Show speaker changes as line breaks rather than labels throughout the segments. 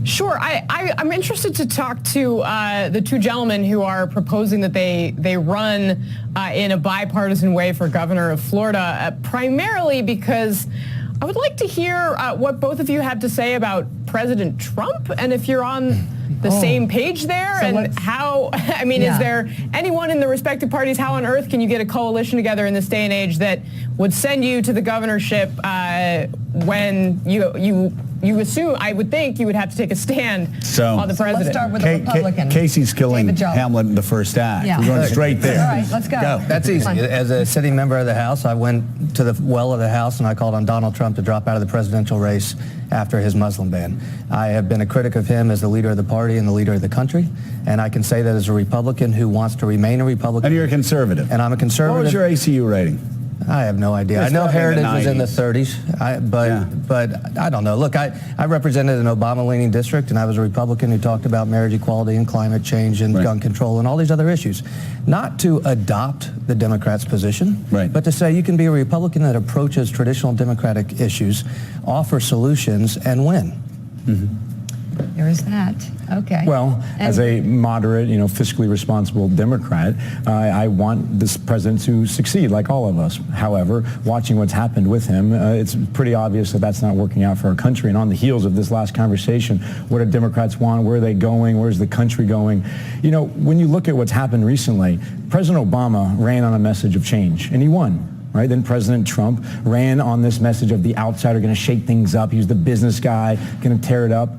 Sure. I'm interested to talk to the two gentlemen who are proposing that they run in a bipartisan way for governor of Florida, primarily because I would like to hear what both of you have to say about President Trump, and if you're on the same page there, so and how, I mean, is there anyone in the respective parties, how on earth can you get a coalition together in this day and age that would send you to the governorship when you assume, I would think you would have to take a stand on the president.
Let's start with the Republican.
Casey's killing Hamlet in the first act.
Yeah.
We're going straight there.
All right, let's go.
That's easy. As a sitting member of the House, I went to the well of the House and I called on Donald Trump to drop out of the presidential race after his Muslim ban. I have been a critic of him as the leader of the party and the leader of the country, and I can say that as a Republican who wants to remain a Republican.
And you're a conservative.
And I'm a conservative.
What was your ACU rating?
I have no idea. I know Heritage was in the 30s, but I don't know. Look, I represented an Obama-leaning district, and I was a Republican who talked about marriage equality and climate change and gun control and all these other issues. Not to adopt the Democrats' position, but to say you can be a Republican that approaches traditional Democratic issues, offer solutions, and win.
There is that. Okay.
Well, as a moderate, fiscally responsible Democrat, I want this president to succeed, like all of us. However, watching what's happened with him, it's pretty obvious that that's not working out for our country. And on the heels of this last conversation, what do Democrats want? Where are they going? Where's the country going? When you look at what's happened recently, President Obama ran on a message of change, and he won. Right? Then President Trump ran on this message of the outsider going to shake things up. He was the business guy, going to tear it up.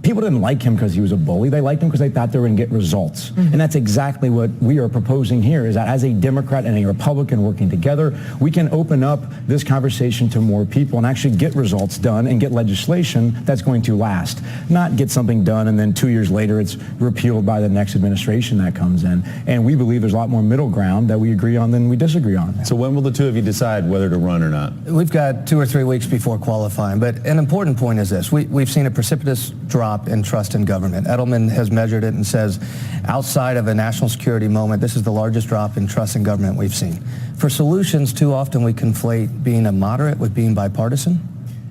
People didn't like him because he was a bully. They liked him because they thought they were going to get results. And that's exactly what we are proposing here, is that as a Democrat and a Republican working together, we can open up this conversation to more people and actually get results done and get legislation that's going to last. Not get something done and then 2 years later it's repealed by the next administration that comes in. And we believe there's a lot more middle ground that we agree on than we disagree on.
So when will the two of you decide whether to run or not?
We've got 2 or 3 weeks before qualifying, but an important point is this. We've seen a precipitous drop in trust in government. Edelman has measured it and says, outside of a national security moment, this is the largest drop in trust in government we've seen. For solutions, too often we conflate being a moderate with being bipartisan,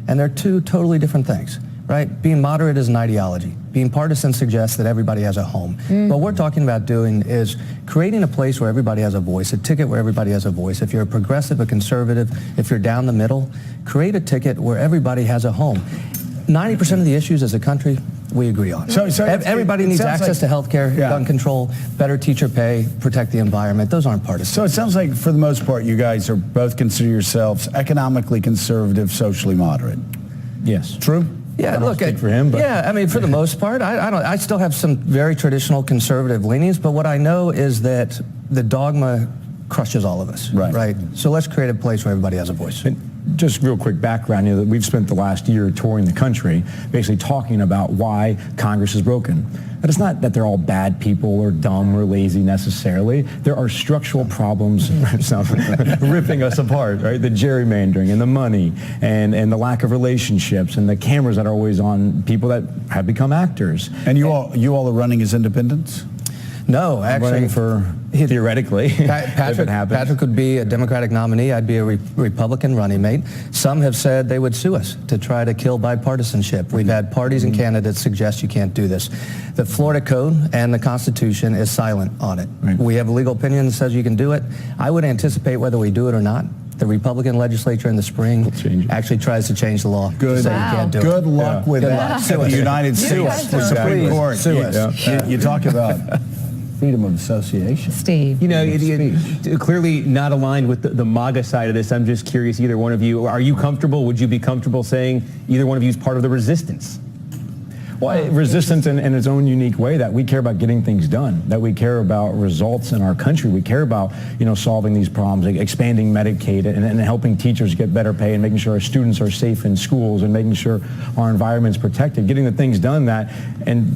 and they're two totally different things, right? Being moderate is an ideology. Being partisan suggests that everybody has a home. What we're talking about doing is creating a place where everybody has a voice, a ticket where everybody has a voice. If you're a progressive, a conservative, if you're down the middle, create a ticket where everybody has a home. 90% of the issues as a country, we agree on.
So
everybody needs access to health care, gun control, better teacher pay, protect the environment. Those aren't partisan.
So it sounds like, for the most part, you guys are both consider yourselves economically conservative, socially moderate.
Yes.
True?
Yeah, look,
for him, but
I mean, for the most part, I still have some very traditional conservative leanings, but what I know is that the dogma crushes all of us. Right. So let's create a place where everybody has a voice.
Just real quick background, that we've spent the last year touring the country, basically talking about why Congress is broken. But it's not that they're all bad people or dumb or lazy necessarily. There are structural problems ripping us apart, right? The gerrymandering and the money and the lack of relationships and the cameras that are always on people that have become actors.
And you all are running as independents?
No, actually,
running for theoretically.
Patrick would be a Democratic nominee. I'd be a Republican running mate. Some have said they would sue us to try to kill bipartisanship. We've had parties and candidates suggest you can't do this. The Florida Code and the Constitution is silent on it. We have a legal opinion that says you can do it. I would anticipate whether we do it or not. The Republican legislature in the spring actually tries to change the law.
Good.
So you can't do
Good luck with that. The United States Supreme Court.
Sue us.
You talk about freedom of association.
Steve.
Clearly not aligned with the MAGA side of this. I'm just curious, either one of you, are you comfortable, would you be comfortable saying either one of you is part of the resistance?
Well, resistance in its own unique way, that we care about getting things done, that we care about results in our country. We care about, solving these problems, like expanding Medicaid and helping teachers get better pay and making sure our students are safe in schools and making sure our environment's protected, getting the things done that, and,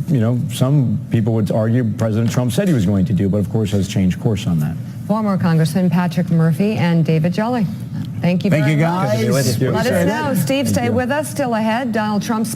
some people would argue President Trump said he was going to do, but of course has changed course on that.
Former Congressman Patrick Murphy and David Jolly. Thank you very much.
Thank you, guys.
Let us know. Steve, stay with us. Still ahead, Donald Trump's